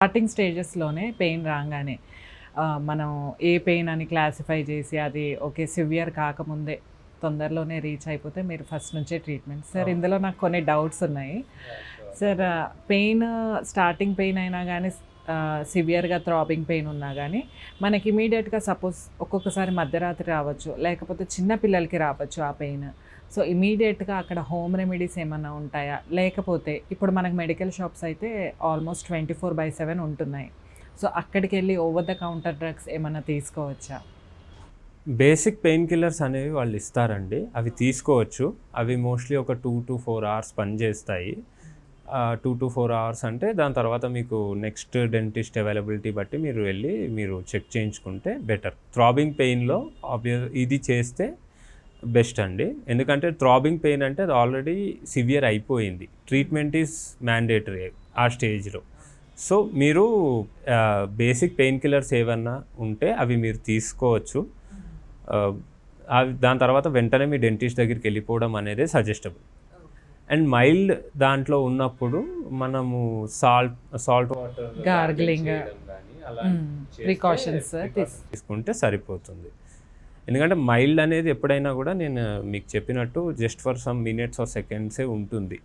Starting స్టేజెస్‌లోనే pain రాంగానే మనం ఏ pain అని క్లాసిఫై చేసి అది ఓకే సివియర్ కాకముందే తొందరలోనే రీచ్ అయిపోతే మీరు ఫస్ట్ నుంచే ట్రీట్మెంట్. సార్ ఇందులో నాకు కొన్ని డౌట్స్ ఉన్నాయి. సార్ పెయిన్ స్టార్టింగ్ పెయిన్ అయినా కానీ సివియర్‌గా థ్రాబింగ్ పెయిన్ ఉన్నా కానీ మనకి ఇమీడియట్‌గా సపోజ్ ఒక్కొక్కసారి మధ్యరాత్రి రావచ్చు, లేకపోతే చిన్న పిల్లలకి రావచ్చు ఆ పెయిన్. సో ఇమీడియట్‌గా అక్కడ హోమ్ రెమెడీస్ ఏమన్నా ఉంటాయా? లేకపోతే ఇప్పుడు మనకు మెడికల్ షాప్స్ అయితే ఆల్మోస్ట్ 24/7 ఉంటున్నాయి. సో అక్కడికెళ్ళి ఓవర్ ద కౌంటర్ డ్రగ్స్ ఏమన్నా తీసుకోవచ్చా? బేసిక్ పెయిన్ కిల్లర్స్ అనేవి వాళ్ళు ఇస్తారండి. అవి తీసుకోవచ్చు. అవి మోస్ట్లీ ఒక 2-4 అవర్స్ పనిచేస్తాయి. 2-4 అవర్స్ అంటే దాని తర్వాత మీకు నెక్స్ట్ డెంటిస్ట్ అవైలబిలిటీ బట్టి మీరు వెళ్ళి మీరు చెక్ చేయించుకుంటే బెటర్. థ్రాబింగ్ పెయిన్లో ఇది చేస్తే బెస్ట్ అండి. ఎందుకంటే థ్రాబింగ్ పెయిన్ అంటే అది ఆల్రెడీ సివియర్ అయిపోయింది. ట్రీట్మెంట్ ఈజ్ మ్యాండేటరీ ఆ స్టేజ్లో. సో మీరు బేసిక్ పెయిన్ కిల్లర్స్ ఏమన్నా ఉంటే అవి మీరు తీసుకోవచ్చు. దాని తర్వాత వెంటనే మీ డెంటిస్ట్ దగ్గరికి వెళ్ళిపోవడం అనేది సజెస్టబుల్. అండ్ మైల్డ్ దాంట్లో ఉన్నప్పుడు మనము సాల్ట్ వాటర్ గార్గ్లింగ్ ప్రికాషన్స్ తీసుకుంటే సరిపోతుంది. ఎందుకంటే మైల్డ్ అనేది ఎప్పుడైనా కూడా నేను మీకు చెప్పినట్టు just for some minutes or సెకండ్సే ఉంటుంది.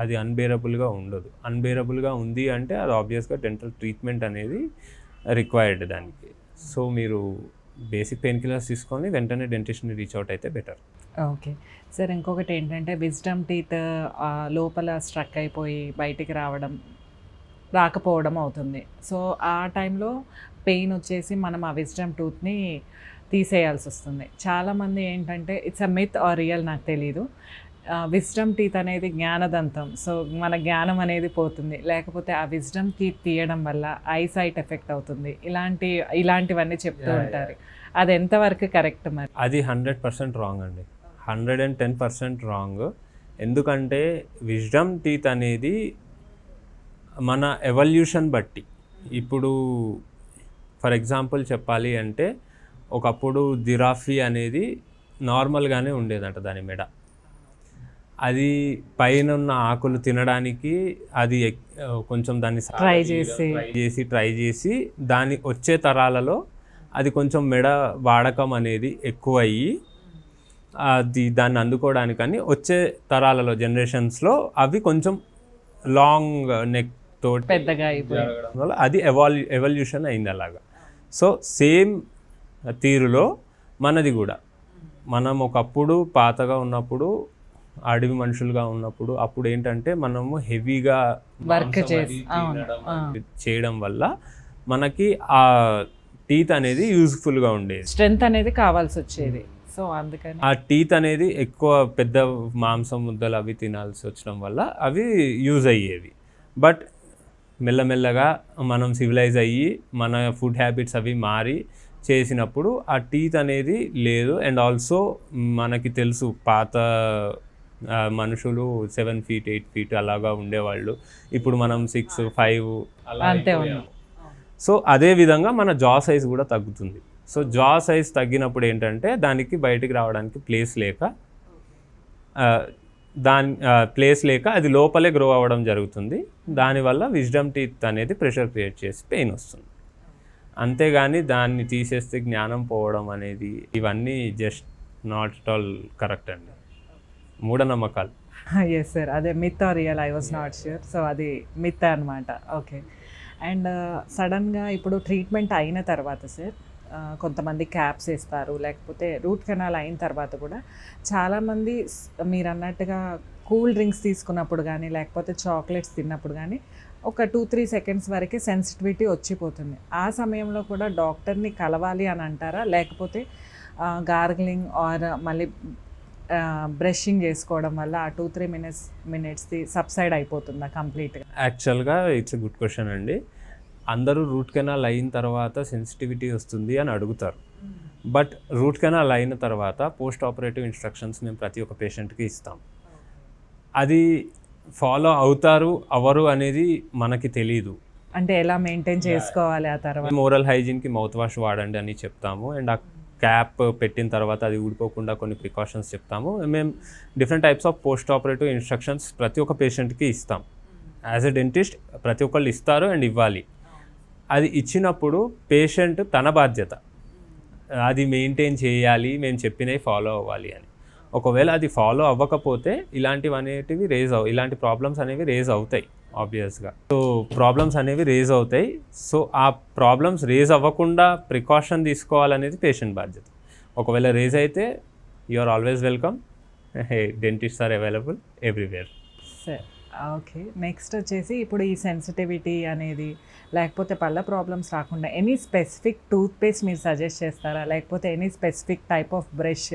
అది అన్బేరబుల్గా ఉండదు. అన్బేరబుల్గా ఉంది అంటే అది ఆబ్వియస్గా డెంటల్ ట్రీట్మెంట్ అనేది రిక్వైర్డ్ దానికి. సో మీరు బేసిక్ పెయిన్ కిల్లర్స్ తీసుకొని వెంటనే డెంటిస్ట్ని రీచ్ అవుట్ అయితే బెటర్. ఓకే సార్, ఇంకొకటి ఏంటంటే విజ్డమ్ టీత్ లోపల స్ట్రక్ అయిపోయి బయటికి రాకపోవడం అవుతుంది. సో ఆ టైంలో పెయిన్ వచ్చేసి మనం ఆ విజ్డమ్ టూత్ని తీసేయాల్సి వస్తుంది. చాలామంది ఏంటంటే it's a myth or real నాకు తెలీదు, విజ్డమ్ టీత్ అనేది జ్ఞానదంతం. సో మన జ్ఞానం అనేది పోతుంది, లేకపోతే ఆ విజ్డమ్ టీత్ తీయడం వల్ల ఐసైట్ ఎఫెక్ట్ అవుతుంది, ఇలాంటివన్నీ చెప్తూ ఉంటారు. అది ఎంతవరకు కరెక్ట్? మరి అది 100% రాంగ్ అండి. 110% రాంగ్. ఎందుకంటే విజ్డమ్ టీత్ అనేది మన ఎవల్యూషన్ బట్టి, ఇప్పుడు ఫర్ ఎగ్జాంపుల్ చెప్పాలి అంటే ఒకప్పుడు జిరాఫీ అనేది నార్మల్గానే ఉండేదంట దాని మెడ. అది పైన ఉన్న ఆకులు తినడానికి అది కొంచెం దాన్ని ట్రై చేసి దాని వచ్చే తరాలలో అది కొంచెం మెడ వాడకం అనేది ఎక్కువ అయ్యి దాన్ని అందుకోవడానికని వచ్చే తరాలలో జనరేషన్స్లో అవి కొంచెం లాంగ్ నెక్ తోటి పెద్దగా జరగడం వల్ల అది ఎవల్యూషన్ అయింది అలాగా. సో సేమ్ తీరులో మనది కూడా, మనం ఒకప్పుడు పాతగా ఉన్నప్పుడు అడవి మనుషులుగా ఉన్నప్పుడు అప్పుడు ఏంటంటే మనము హెవీగా వర్క్ చేయడం వల్ల మనకి ఆ టీత్ అనేది యూజ్ఫుల్గా ఉండేది, స్ట్రెంత్ అనేది కావాల్సి వచ్చేది. సో అందుకని ఆ టీత్ అనేది ఎక్కువ పెద్ద మాంసం ముద్దలు అవి తినాల్సి వచ్చడం వల్ల అవి యూజ్ అయ్యేవి. బట్ మెల్లమెల్లగా మనం సివిలైజ్ అయ్యి మన ఫుడ్ హ్యాబిట్స్ అవి మారి చేసినప్పుడు ఆ టీత్ అనేది లేదు. అండ్ ఆల్సో మనకి తెలుసు పాత మనుషులు 7 feet 8 feet అలాగా ఉండేవాళ్ళు. ఇప్పుడు మనం 6 5 అలా. సో అదే విధంగా మన జా సైజ్ కూడా తగ్గుతుంది. సో జా సైజ్ తగ్గినప్పుడు ఏంటంటే దానికి బయటికి రావడానికి ప్లేస్ లేక అది లోపలే గ్రో అవ్వడం జరుగుతుంది. దానివల్ల విజ్డమ్ టీత్ అనేది ప్రెషర్ క్రియేట్ చేసి పెయిన్ వస్తుంది. అంతేగాని దాన్ని తీసేస్తే జ్ఞానం పోవడం అనేది ఇవన్నీ just not at all correct అండి, మూఢనమ్మకాలు. ఎస్ సార్, అదే myth or real, I was not sure. So అది మిత్ అనమాట. ఓకే. అండ్ సడన్గా ఇప్పుడు ట్రీట్మెంట్ అయిన తర్వాత సార్ కొంతమంది క్యాప్స్ వేస్తారు, లేకపోతే రూట్ కెనాల్ అయిన తర్వాత కూడా చాలామంది మీరు అన్నట్టుగా కూల్ డ్రింక్స్ తీసుకున్నప్పుడు కానీ లేకపోతే చాక్లెట్స్ తిన్నప్పుడు కానీ ఒక 2-3 seconds వరకే సెన్సిటివిటీ వచ్చిపోతుంది. ఆ సమయంలో కూడా డాక్టర్ని కలవాలి అని అంటారా? లేకపోతే గార్గ్లింగ్ ఆర్ మళ్ళీ బ్రషింగ్ చేసుకోవడం వల్ల ఆ 2-3 minutes సబ్సైడ్ అయిపోతుందా కంప్లీట్గా? యాక్చువల్గా ఇట్స్ ఎ గుడ్ క్వశ్చన్ అండి. అందరూ రూట్ కెనాల్ అయిన తర్వాత సెన్సిటివిటీ వస్తుంది అని అడుగుతారు. బట్ రూట్ కెనాల్ అయిన తర్వాత పోస్ట్ ఆపరేటివ్ ఇన్స్ట్రక్షన్స్ మేము ప్రతి ఒక్క పేషెంట్కి ఇస్తాం. అది ఫాలో అవుతారు అవరు అనేది మనకి తెలీదు. అంటే ఎలా మెయింటైన్ చేసుకోవాలి ఆ తర్వాత? ఓరల్ హైజీన్కి మౌత్ వాష్ వాడండి అని చెప్తాము. అండ్ ఆ క్యాప్ పెట్టిన తర్వాత అది ఊడిపోకుండా కొన్ని ప్రికాషన్స్ చెప్తాము. మేము different types of post operative instructions ప్రతి ఒక్క పేషెంట్కి ఇస్తాం. యాజ్ ఎ డెంటిస్ట్ ప్రతి ఒక్కళ్ళు ఇస్తారు అండ్ ఇవ్వాలి. అది ఇచ్చినప్పుడు పేషెంట్ తన బాధ్యత అది మెయింటైన్ చేయాలి, మేము చెప్పినవి ఫాలో అవ్వాలి అని. ఒకవేళ అది ఫాలో అవ్వకపోతే ఇలాంటి ప్రాబ్లమ్స్ అనేవి రేజ్ అవుతాయి ఆబ్వియస్గా. సో ప్రాబ్లమ్స్ అనేవి రేజ్ అవుతాయి. సో ఆ ప్రాబ్లమ్స్ రేజ్ అవ్వకుండా ప్రికాషన్ తీసుకోవాలనేది పేషెంట్ బాధ్యత. ఒకవేళ రేజ్ అయితే you are always welcome. Dentists are available everywhere. సరే, ఓకే. నెక్స్ట్ వచ్చేసి ఇప్పుడు ఈ సెన్సిటివిటీ అనేది లేకపోతే పళ్ళ ప్రాబ్లమ్స్ రాకుండా ఎనీ స్పెసిఫిక్ టూత్ పేస్ట్ మీరు సజెస్ట్ చేస్తారా, లేకపోతే any specific type of brush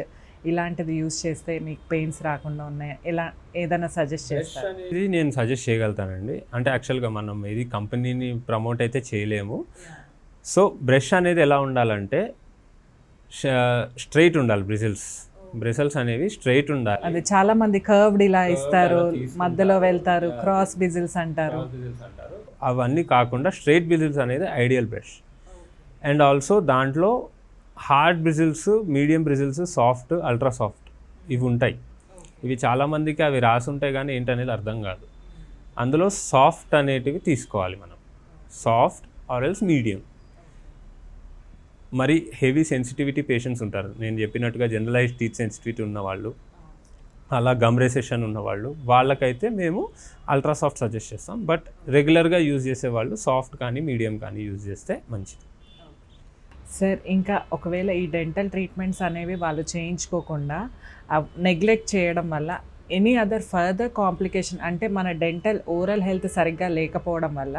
ఇలాంటిది యూస్ చేస్తే మీకు పెయిన్స్ రాకుండా ఉన్నాయి, ఇలా ఏదైనా సజెస్ట్ చేస్తారా? ఇది నేను సజెస్ట్ చేయగలుగుతానండి. అంటే యాక్చువల్గా మనం ఇది కంపెనీని ప్రమోట్ అయితే చేయలేము. సో బ్రష్ అనేది ఎలా ఉండాలంటే స్ట్రైట్ ఉండాలి. బ్రిజిల్స్ అనేవి స్ట్రైట్ ఉండాలి. అది చాలా మంది కర్వ్డ్ ఇలా ఇస్తారు, మధ్యలో వెళ్తారు, క్రాస్ బిజిల్స్ అంటారు. అవన్నీ కాకుండా స్ట్రైట్ బ్రిజిల్స్ అనేది ఐడియల్ బ్రష్. అండ్ ఆల్సో దాంట్లో hard bristles, medium bristles, soft, ultra soft ఇవి ఉంటాయి. ఇవి చాలామందికి అవి రాసి ఉంటాయి కానీ ఏంటనేది అర్థం కాదు. అందులో సాఫ్ట్ అనేటివి తీసుకోవాలి మనం. Soft or else medium. మరి హెవీ సెన్సిటివిటీ పేషెంట్స్ ఉంటారు, నేను చెప్పినట్టుగా జనరలైజ్డ్ టీత్ సెన్సిటివిటీ ఉన్నవాళ్ళు, అలా గమ్ రెసెషన్ ఉన్నవాళ్ళు, వాళ్ళకైతే మేము అల్ట్రా సాఫ్ట్ సజెస్ట్ చేస్తాం. బట్ రెగ్యులర్గా యూజ్ చేసేవాళ్ళు సాఫ్ట్ కానీ మీడియం కానీ యూజ్ చేస్తే మంచిది. సార్, ఇంకా ఒకవేళ ఈ డెంటల్ ట్రీట్మెంట్స్ అనేవి వాళ్ళు చేయించుకోకుండా నెగ్లెక్ట్ చేయడం వల్ల ఎనీ అదర్ ఫర్దర్ కాంప్లికేషన్, అంటే మన డెంటల్ ఓరల్ హెల్త్ సరిగ్గా లేకపోవడం వల్ల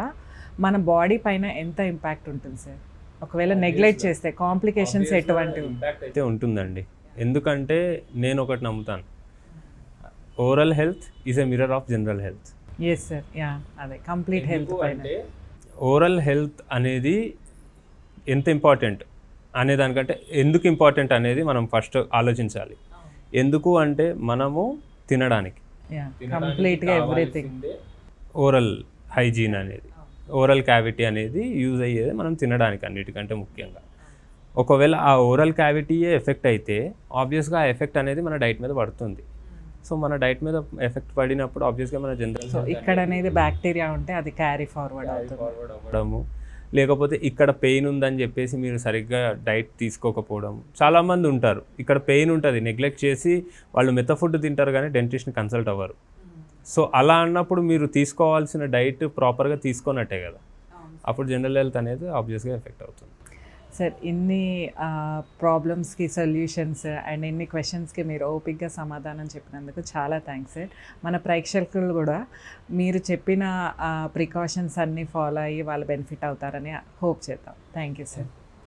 మన బాడీ పైన ఎంత ఇంపాక్ట్ ఉంటుంది సార్? ఒకవేళ నెగ్లెక్ట్ చేస్తే కాంప్లికేషన్స్ ఎటువంటివి? ఇంపాక్ట్ అయితే ఉంటుందండి. ఎందుకంటే నేను ఒకటి నమ్ముతాను, oral health is a mirror of general health. Yes sir, yeah, అదే కంప్లీట్ హెల్త్ పైన. ఓరల్ హెల్త్ అనేది ఎంత ఇంపార్టెంట్ అనే దానికంటే ఎందుకు ఇంపార్టెంట్ అనేది మనం ఫస్ట్ ఆలోచించాలి. ఎందుకు అంటే మనము తినడానికి, కంప్లీట్గా ఎవ్రీథింగ్, ఓరల్ హైజీన్ అనేది, ఓరల్ క్యావిటీ అనేది యూజ్ అయ్యేది మనం తినడానికి అన్నిటికంటే ముఖ్యంగా. ఒకవేళ ఆ ఓరల్ క్యావిటీయే ఎఫెక్ట్ అయితే ఆబ్వియస్గా ఆ ఎఫెక్ట్ అనేది మన డైట్ మీద పడుతుంది. సో మన డైట్ మీద ఎఫెక్ట్ పడినప్పుడు ఆబ్వియస్గా మన జనరల్ సో ఇక్కడ అనేది బ్యాక్టీరియా ఉంటే అది క్యారీ ఫార్వర్డ్ అవ్వడము, లేకపోతే ఇక్కడ పెయిన్ ఉందని చెప్పేసి మీరు సరిగ్గా డైట్ తీసుకోకపోవడం. చాలామంది ఉంటారు ఇక్కడ పెయిన్ ఉంటుంది, నెగ్లెక్ట్ చేసి వాళ్ళు మెత్త ఫుడ్ తింటారు కానీ డెంటిస్ట్ని కన్సల్ట్ అవ్వరు. సో అలా అన్నప్పుడు మీరు తీసుకోవాల్సిన డైట్ ప్రాపర్గా తీసుకున్నట్టే కదా, అప్పుడు జనరల్ హెల్త్ అనేది ఆబ్వియస్గా ఎఫెక్ట్ అవుతుంది. సార్, ఇన్ని ప్రాబ్లమ్స్కి సొల్యూషన్స్ అండ్ ఇన్ని క్వశ్చన్స్కి మీరు ఓపిక్గా సమాధానం చెప్పినందుకు చాలా థ్యాంక్స్ సార్. మన ప్రేక్షకులు కూడా మీరు చెప్పిన ప్రికాషన్స్ అన్నీ ఫాలో అయ్యి వాళ్ళు బెనిఫిట్ అవుతారని హోప్ చేద్దాం. Thank you sir.